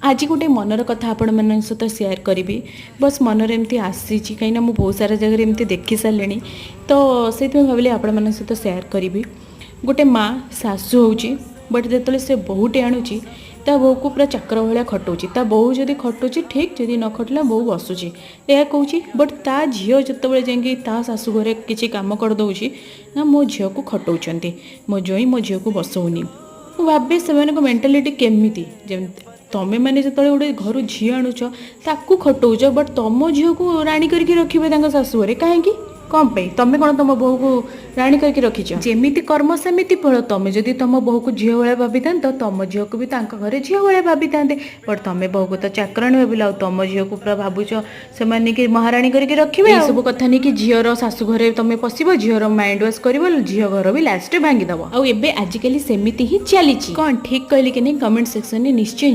आज गोटे मनर कथा आपण मान सहित सेयार करी बस मनर एमती आसी कहीं मुझे बहुत सारा जगह एमती देखी सारे तो से भाविली आपण मान सहित सेयार करी गोटे माँ सासू होची बट जो से बहुटे आणुची ता बोह को पूरा चक्र भाया खटाऊँच ता बोह जदि खटाऊँ ठीक जदि न खटला बोह बसुची यह कहूँ बट ता झील जो जाकि ता शाशु घरे किसी कम करदे ना मो झील को खटाऊँ मो जोई मो झील को बसौनी भावे से मेंटालिटी केमिति तमें मैंने जो गोटे घर झी आणुच ताकू खटाऊच बट तुम झील को राणी करके रखिए शाशु घरे कहीं कौन पे तमें कौन तुम बोह को राणी करके रखीच जेमिति कर्म सेमिति फल तुम जदि तुम बोह को झील भाया भाभी था तो तुम झील को भी घरे झील भाया भाभी था बट तुम बोह को तो चाकराणी भाविल तुम झील को पूरा भावुच से महाराणी करके रखिए सब कथा नहीं कि झीर शाशु घरे तुम पशिब झीर माइंड वाश कर झील घर भी लास्ट भांगीदेव आजिकल सेमिति ही चली कौन ठीक कहली कि नहीं कमेंट सेक्शन में निश्चय